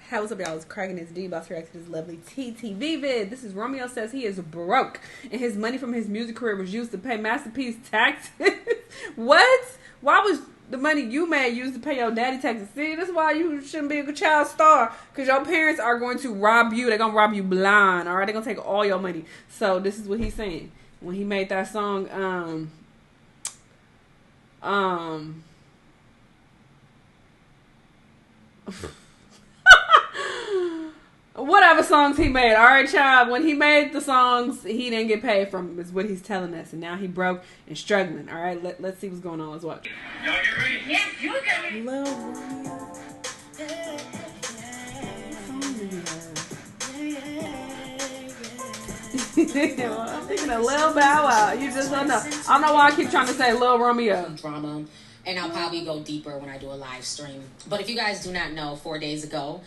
Hey, what's up, y'all? It's cracking his D about to react to this lovely TTV vid. This is Romeo says he is broke and his money from his music career was used to pay Masterpiece taxes. What? Why was the money you made used to pay your daddy taxes? See, that's why you shouldn't be a good child star, because your parents are going to rob you. They're going to rob you blind, all right? They're going to take all your money. So this is what he's saying. When he made that song, whatever songs he made. All right, child. When he made the songs, he didn't get paid from them, is what he's telling us. And now he broke and struggling. All right, let's see what's going on. Let's watch. Y'all get ready? Yes, you got me. Lil Romeo. I'm thinking of Lil Bow Wow. You just don't know. I don't know why I keep trying to say Lil Romeo. Drama. And I'll probably go deeper when I do a live stream. But if you guys do not know, 4 days ago,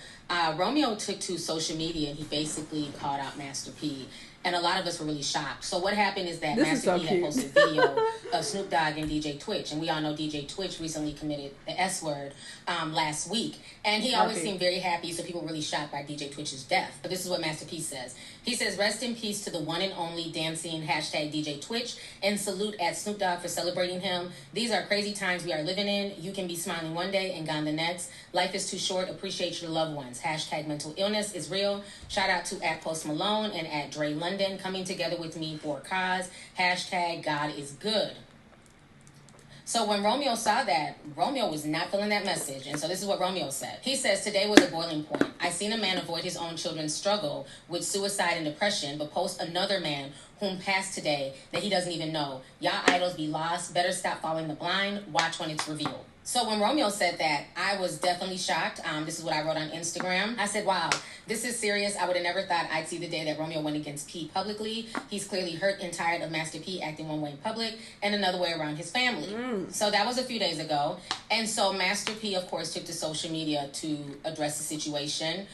Romeo took to social media and he basically called out Master P. And a lot of us were really shocked. So what happened is that Master P had posted a video of Snoop Dogg and DJ Twitch. And we all know DJ Twitch recently committed the S word last week. And he always seemed very happy, so people were really shocked by DJ Twitch's death. But this is what Master P says. He says, "Rest in peace to the one and only dancing hashtag DJ Twitch, and salute at Snoop Dogg for celebrating him. These are crazy times we are living in. You can be smiling one day and gone the next. Life is too short. Appreciate your loved ones. Hashtag mental illness is real. Shout out to at Post Malone and at Dre London coming together with me for a cause. Hashtag God is good." So when Romeo saw that, Romeo was not feeling that message. And so this is what Romeo said. He says, "Today was a boiling point. I seen a man avoid his own children's struggle with suicide and depression, but post another man whom passed today that he doesn't even know. Y'all idols be lost. Better stop following the blind. Watch when it's revealed." So when Romeo said that, I was definitely shocked. This is what I wrote on Instagram. I said, wow, this is serious. I would have never thought I'd see the day that Romeo went against P publicly. He's clearly hurt and tired of Master P acting one way in public and another way around his family. So that was a few days ago. And so Master P, of course, took to social media to address the situation.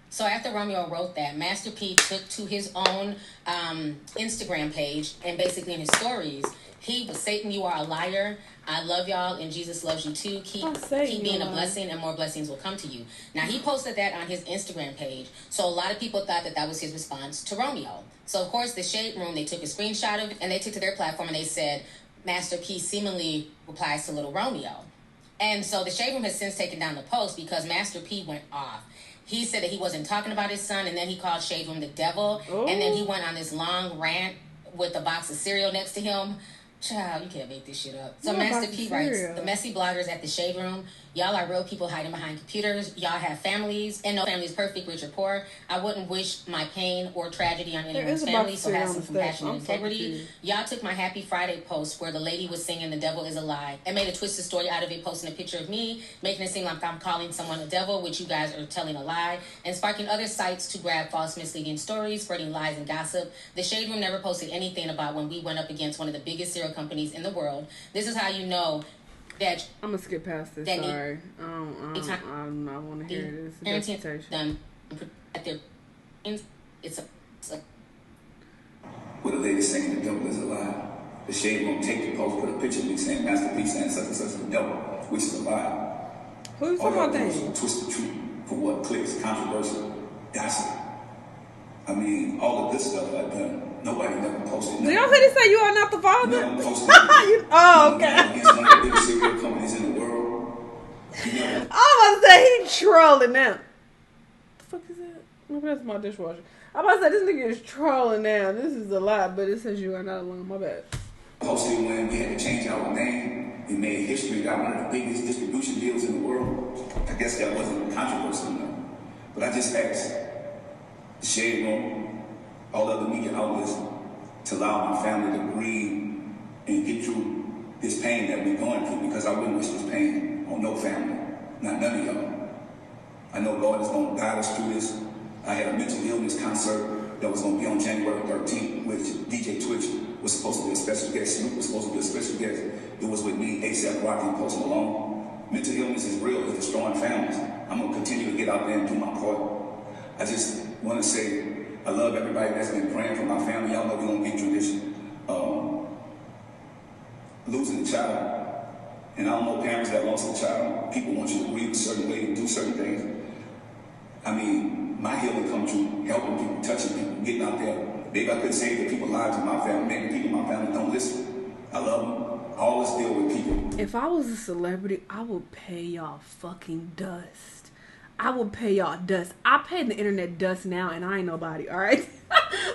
So after Romeo wrote that, Master P took to his own Instagram page, and basically in his stories, he was, "Satan, you are a liar. I love y'all and Jesus loves you too. Keep being a blessing and more blessings will come to you." Now, he posted that on his Instagram page. So a lot of people thought that that was his response to Romeo. So, of course, the Shade Room, they took a screenshot of it and they took to their platform and they said, "Master P seemingly replies to Little Romeo." And so the Shade Room has since taken down the post because Master P went off. He said that he wasn't talking about his son, and then he called Shade Room the devil. Ooh. And then he went on this long rant with a box of cereal next to him. Child, you can't make this shit up. So Master P writes, "The messy bloggers at the Shade Room, y'all are real people hiding behind computers. Y'all have families, and no family is perfect, rich or poor. I wouldn't wish my pain or tragedy on anyone's family, so have some compassion and integrity. Y'all took my Happy Friday post where the lady was singing 'The Devil is a Lie' and made a twisted story out of it, posting a picture of me, making it seem like I'm calling someone a devil, which you guys are telling a lie, and sparking other sites to grab false, misleading stories, spreading lies and gossip. The Shade Room never posted anything about when we went up against one of the biggest cereal companies in the world. This is how you know that..." I'm gonna skip past this. Sorry, I'm not want to hear this. Them at their it's a With a lady saying the devil is a lie. The Shade Room take the post, put a picture of me saying Master P saying such and such is the devil, which is a lie. Who's talking about that? Twist the truth for what clicks, controversial, gossip. I mean, all the good stuff I've done. Nobody never posted. Do y'all hear say you are not the father? Never posted. Oh, okay. He's one of the biggest cereal companies in the world. I was about to say he trolling now. The fuck is that? Maybe that's my dishwasher. I'm about to say this nigga is trolling now. This is a lot, but it says you are not alone. My bad. Posted when we had to change our name. We made history. Got one of the biggest distribution deals in the world. I guess that wasn't controversial enough. But I just asked the Shade Room, all other media outlets, to allow my family to breathe and get through this pain that we're going through, because I wouldn't wish this pain on no family, not none of y'all. I know God is going to guide us through this. I had a mental illness concert that was going to be on January 13th, which DJ Twitch was supposed to be a special guest. Snoop was supposed to be a special guest. It was with me, A$AP Rocky, and Post Malone. Mental illness is real. It's destroying families. I'm going to continue to get out there and do my part. I just want to say I love everybody that's been praying for my family. Y'all know we're going to get through this. Losing a child. And I don't know parents that lost a child. People want you to grieve a certain way and do certain things. I mean, my healing comes through helping people, touching people, getting out there. Maybe I could save the people's lives in my family. Maybe people in my family don't listen. I love them. I always deal with people. If I was a celebrity, I would pay y'all fucking dust. I would pay y'all dust. I pay the internet dust now, and I ain't nobody, all right?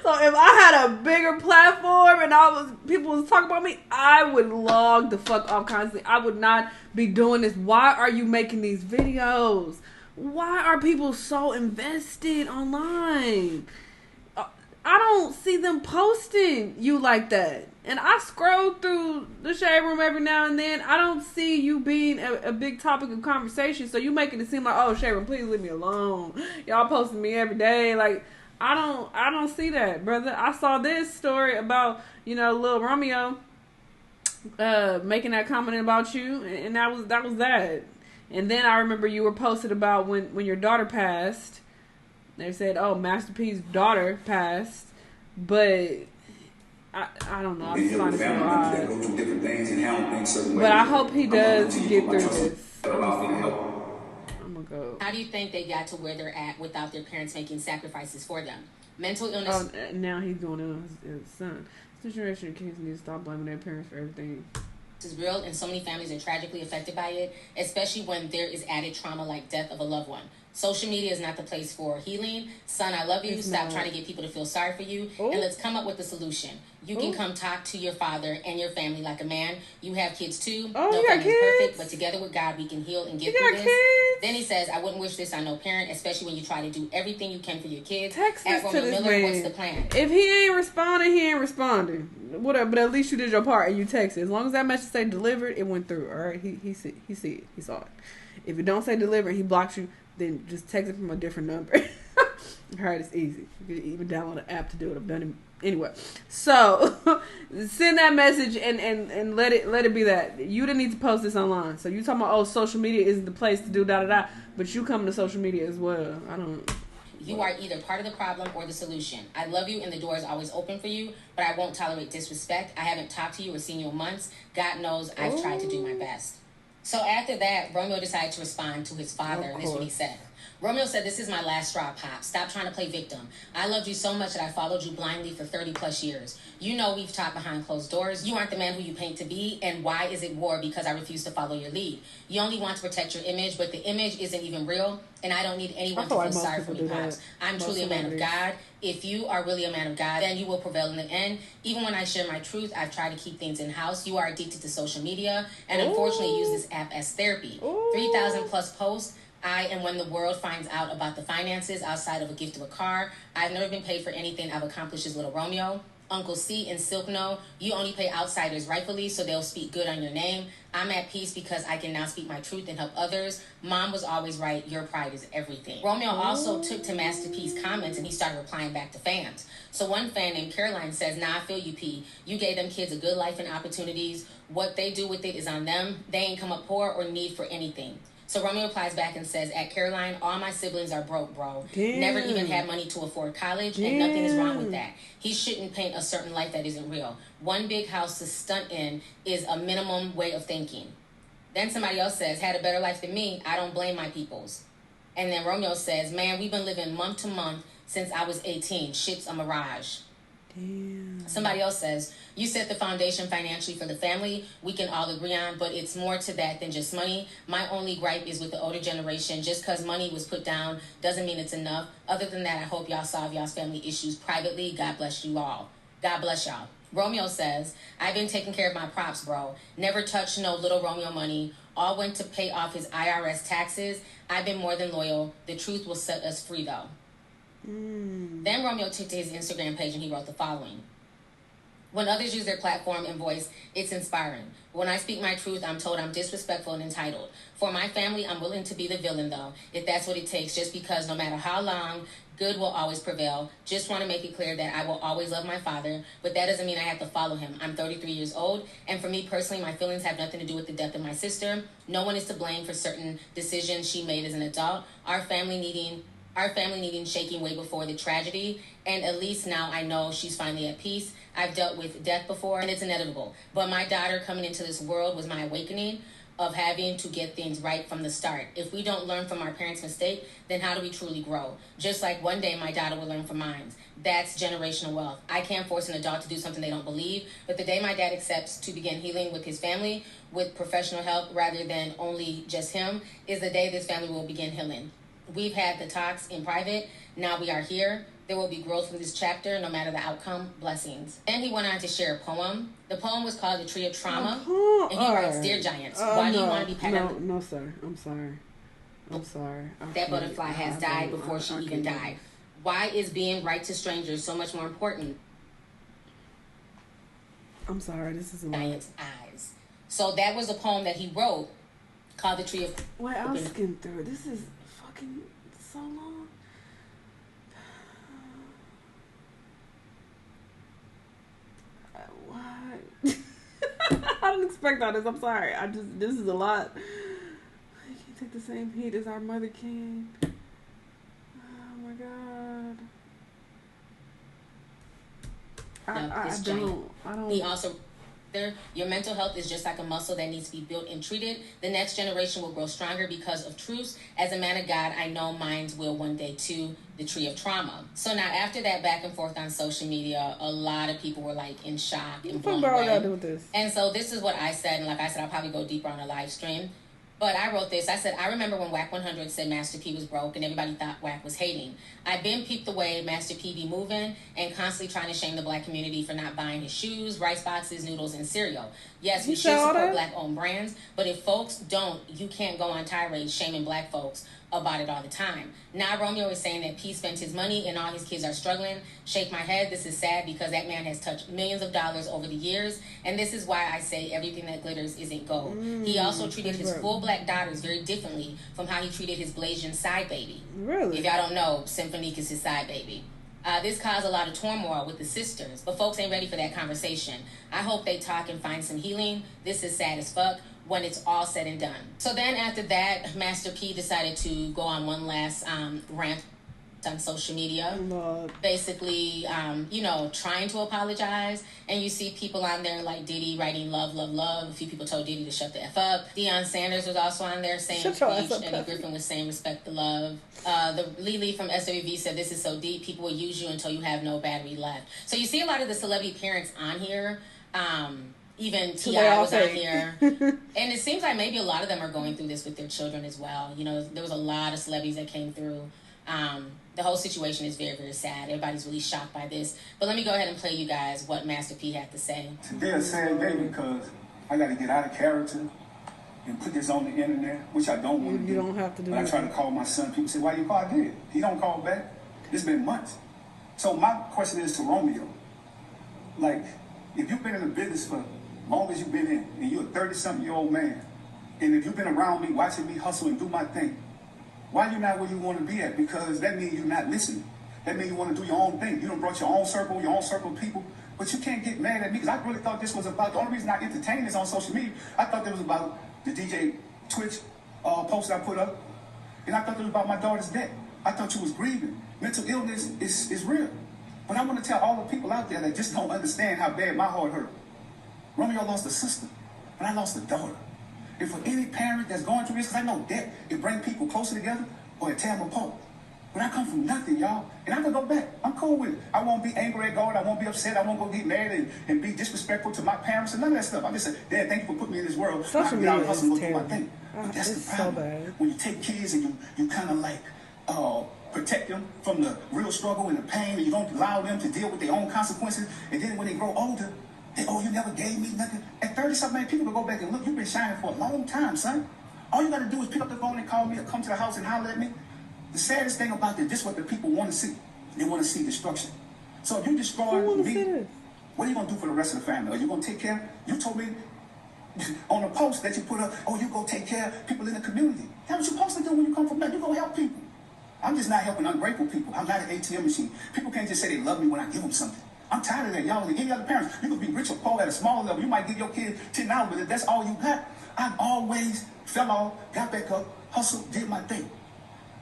So if I had a bigger platform and people was talking about me, I would log the fuck off constantly. I would not be doing this. Why are you making these videos? Why are people so invested online? I don't see them posting you like that. And I scroll through the Shade Room every now and then. I don't see you being a big topic of conversation. So you making it seem like, oh, Shade Room, please leave me alone. Y'all posting me every day. Like, I don't see that, brother. I saw this story about, little Romeo making that comment about you, and that was that. And then I remember you were posted about when your daughter passed. They said, oh, Master P's daughter passed. But I don't know. I just find it so odd. Go through different things and handle things certain ways. But I hope he does get through this. How do you think they got to where they're at without their parents making sacrifices for them? Mental illness. Oh, now he's going on his son. This generation of kids need to stop blaming their parents for everything. Is real, and so many families are tragically affected by it, especially when there is added trauma like death of a loved one. Social media is not the place for healing. Son, I love you. Stop trying to get people to feel sorry for you. Ooh. And let's come up with a solution. You can come talk to your father and your family like a man. You have kids too. Oh, no you got kids? Perfect, but together with God, we can heal and get through this. Kids? Then he says, I wouldn't wish this on no parent, especially when you try to do everything you can for your kids. Text this to this Miller, man. what's the plan? If he ain't responding, he ain't responding. Whatever, but at least you did your part and you texted. As long as that message say delivered, it went through. All right, he see it. He saw it. If it don't say delivered, he blocks you. Then just text it from a different number. Alright, it's easy. You can even download an app to do it. I've done it anyway. So send that message and let it be that. You didn't need to post this online. So you talking about, oh, social media isn't the place to do da. But you come to social media as well. You are either part of the problem or the solution. I love you and the door is always open for you, but I won't tolerate disrespect. I haven't talked to you or seen you in months. God knows I've tried to do my best. So after that, Romeo decided to respond to his father, and this is what he said. Romeo said, this is my last straw, Pop. Stop trying to play victim. I loved you so much that I followed you blindly for 30 plus years. You know we've talked behind closed doors. You aren't the man who you paint to be. And why is it war? Because I refuse to follow your lead. You only want to protect your image, but the image isn't even real. And I don't need anyone to feel sorry for me, Pops. I'm truly a man of God. If you are really a man of God, then you will prevail in the end. Even when I share my truth, I've tried to keep things in-house. You are addicted to social media and unfortunately use this app as therapy. 3,000 plus posts. And when the world finds out about the finances outside of a gift of a car, I've never been paid for anything I've accomplished as little Romeo. Uncle C and Silk know you only pay outsiders rightfully, so they'll speak good on your name. I'm at peace because I can now speak my truth and help others. Mom was always right. Your pride is everything. Romeo also took to Master P's comments and he started replying back to fans. So one fan named Caroline says, nah, I feel you, P. You gave them kids a good life and opportunities. What they do with it is on them. They ain't come up poor or need for anything. So Romeo replies back and says, at Caroline, all my siblings are broke, bro. Damn. Never even had money to afford college, and nothing is wrong with that. He shouldn't paint a certain life that isn't real. One big house to stunt in is a minimum way of thinking. Then somebody else says, had a better life than me, I don't blame my peoples. And then Romeo says, man, we've been living month to month since I was 18. Shit's a mirage. Damn. Somebody else says, you set the foundation financially for the family. We can all agree on, but it's more to that than just money. My only gripe is with the older generation. Just because money was put down doesn't mean it's enough. Other than that, I hope y'all solve y'all's family issues privately. God bless you all. God bless y'all. Romeo says, I've been taking care of my props, bro. Never touched no little Romeo money. All went to pay off his IRS taxes. I've been more than loyal. The truth will set us free, though. Then Romeo took to his Instagram page and he wrote the following. When others use their platform and voice, it's inspiring. When I speak my truth, I'm told I'm disrespectful and entitled. For my family, I'm willing to be the villain, though, if that's what it takes, just because no matter how long, good will always prevail. Just want to make it clear that I will always love my father, but that doesn't mean I have to follow him. I'm 33 years old, and for me personally, my feelings have nothing to do with the death of my sister. No one is to blame for certain decisions she made as an adult. Our family needing shaking way before the tragedy, and at least now I know she's finally at peace. I've dealt with death before, and it's inevitable. But my daughter coming into this world was my awakening. of having to get things right from the start. If we don't learn from our parents' mistake, then how do we truly grow? Just like one day my daughter will learn from mine. That's generational wealth. I can't force an adult to do something they don't believe, but the day my dad accepts to begin healing with his family, with professional help rather than only just him, is the day this family will begin healing. We've had the talks in private. Now we are here. There will be growth from this chapter, no matter the outcome. Blessings. And he went on to share a poem. The poem was called The Tree of Trauma. And he writes, Dear Giants, why do you want to be petted? No, sir. I'm sorry. That butterfly has died before she even died. Why is being right to strangers so much more important? I'm sorry. This is a lot. Giant's eyes. So that was a poem that he wrote called The Tree of... Wait, I'll skim through it. This is fucking so long. I didn't expect all this. I'm sorry. This is a lot. You can't take the same heat as our mother can. Oh my god. I don't. He also, your mental health is just like a muscle that needs to be built and treated. The next generation will grow stronger because of truths. As a man of God, I know minds will one day too. The Tree of Trauma. So now after that back and forth on social media, a lot of people were like in shock and blown away. Do with this? And so this is what I said, and like I said, I'll probably go deeper on a live stream. But I wrote this. I said, I remember when WAC 100 said Master P was broke and everybody thought WAC was hating. I've been peeped the way Master P be moving and constantly trying to shame the black community for not buying his shoes, rice boxes, noodles, and cereal. Yes, we should support black-owned brands, but if folks don't, you can't go on tirades shaming black folks about it all the time. Now Romeo is saying that P spent his money and all his kids are struggling. Shake my head. This is sad because that man has touched millions of dollars over the years, and this is why I say everything that glitters isn't gold. He also treated his full black daughters very differently from how he treated his Blasian side baby. Really? If y'all don't know, Symphonique is his side baby. This caused a lot of turmoil with the sisters, but folks ain't ready for that conversation. I hope they talk and find some healing. This is sad as fuck when it's all said and done. So then after that, Master P decided to go on one last rant on social media, basically, trying to apologize. And you see people on there like Diddy writing love, love, love. A few people told Diddy to shut the F up. Deion Sanders was also on there saying speech. Eddie Griffin was saying respect the love. The Lily from SWV said, this is so deep. People will use you until you have no battery left. So you see a lot of the celebrity parents on here. Even T.I. was on here. And it seems like maybe a lot of them are going through this with their children as well. You know, there was a lot of celebrities that came through. The whole situation is very, very sad. Everybody's really shocked by this. But let me go ahead and play you guys what Master P had to say. Today a sad day because I got to get out of character and put this on the internet, which I don't want to do. You don't have to do that. But I try to call my son. People say, why you call? I did. He don't call back. It's been months. So my question is to Romeo. Like, if you've been in the business for long as you've been in, and you're a 30-something-year-old man, and if you've been around me, watching me hustle and do my thing, why you not where you want to be at? Because that means you're not listening. That means you want to do your own thing. You done brought your own circle of people, but you can't get mad at me because I really thought this was about, the only reason I entertained this on social media, I thought it was about the DJ Twitch post I put up, and I thought it was about my daughter's death. I thought you was grieving. Mental illness is real. But I want to tell all the people out there that just don't understand how bad my heart hurt. Romeo lost a sister, but I lost a daughter. And for any parent that's going through this, because I know death, it brings people closer together or it tear them apart. But I come from nothing, y'all, and I can go back. I'm cool with it. I won't be angry at God. I won't be upset. I won't go get mad and be disrespectful to my parents and none of that stuff. I just say, Dad, thank you for putting me in this world. Social media is terrible. terrible. But that's the So problem. bad. When you take kids and you kind of like protect them from the real struggle and the pain, and you don't allow them to deal with their own consequences, and then when they grow older, you never gave me nothing. At 30-something, people can go back and look, you've been shining for a long time, son. All you got to do is pick up the phone and call me or come to the house and holler at me. The saddest thing about this is what the people want to see. They want to see destruction. So if you destroy me, what are you going to do for the rest of the family? Are you going to take care? You told me on a post that you put up, you go take care of people in the community. That's what you're supposed to do when you come from that. You go help people. I'm just not helping ungrateful people. I'm not an ATM machine. People can't just say they love me when I give them something. I'm tired of that, y'all. Any other parents, you could be rich or poor at a small level. You might give your kid $10, but if that's all you got, I've always fell off, got back up, hustled, did my thing.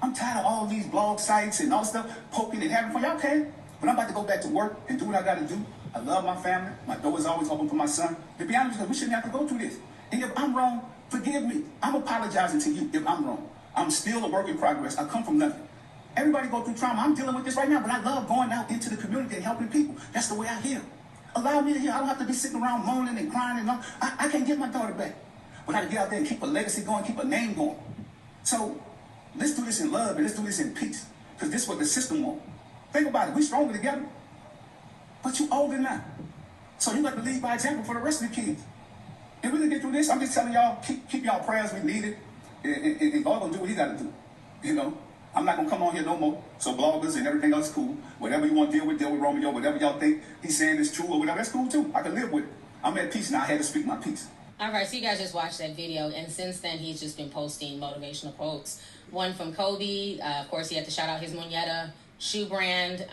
I'm tired of all these blog sites and all stuff, poking and having fun. Y'all can, but I'm about to go back to work and do what I got to do. I love my family. My door is always open for my son. To be honest with you, we shouldn't have to go through this. And if I'm wrong, Forgive me. I'm apologizing to you if I'm wrong. I'm still a work in progress. I come from nothing. Everybody go through trauma. I'm dealing with this right now, but I love going out into the community and helping people. That's the way I heal. Allow me to heal. I don't have to be sitting around moaning and crying. And I can't get my daughter back. But I got to get out there and keep a legacy going, keep a name going. So let's do this in love and let's do this in peace. Because this is what the system wants. Think about it. We're stronger together. But you older now. So you got to lead by example for the rest of the kids. If we can get through this, I'm just telling y'all, keep y'all prayers. We need it. And God going to do what he got to do. You know? I'm not going to come on here no more. So bloggers and everything else is cool. Whatever you want to deal with Romeo. Whatever y'all think he's saying is true or whatever, that's cool too. I can live with it. I'm at peace now. I had to speak my peace. All right, so you guys just watched that video, and since then he's just been posting motivational quotes. One from Kobe. Of course, he had to shout out his Moneta shoe brand.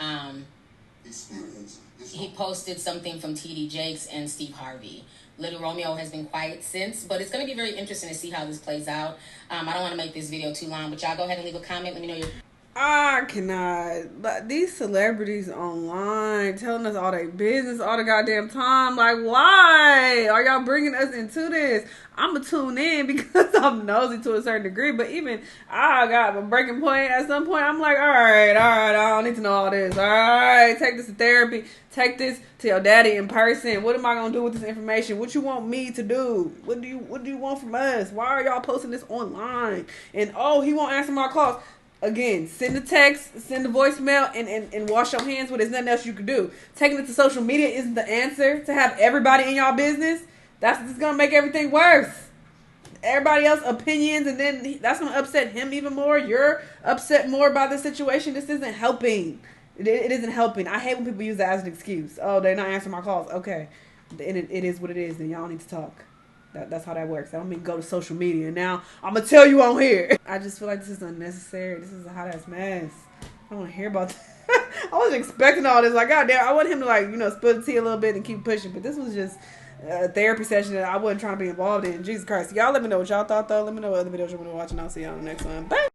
He posted something from T.D. Jakes and Steve Harvey. Little Romeo has been quiet since, but it's going to be very interesting to see how this plays out. I don't want to make this video too long, but y'all go ahead and leave a comment. Let me know your... I cannot. But these celebrities online telling us all their business all the goddamn time. Like, why are y'all bringing us into this? I'm going to tune in because I'm nosy to a certain degree. But even I got a breaking point at some point. I'm like, all right. I don't need to know all this. All right, take this to therapy. Take this to your daddy in person. What am I going to do with this information? What you want me to do? What do you want from us? Why are y'all posting this online? And, oh, he won't answer my calls. Again, send the text, send the voicemail, and wash your hands with it. There's nothing else you can do. Taking it to social media isn't the answer to have everybody in y'all business. That's just going to make everything worse. Everybody else's opinions, and then that's going to upset him even more. You're upset more by the situation. This isn't helping. It isn't helping. I hate when people use that as an excuse. Oh, they're not answering my calls. Okay. It is what it is. Then y'all need to talk. That's how that works. I don't mean go to social media. Now, I'm going to tell you on here. I just feel like this is unnecessary. This is a hot-ass mess. I don't want to hear about that. I wasn't expecting all this. Like, goddamn, I want him to, like, spill the tea a little bit and keep pushing. But this was just a therapy session that I wasn't trying to be involved in. Jesus Christ. Y'all let me know what y'all thought, though. Let me know what other videos you want to watch, and I'll see y'all on the next one. Bye.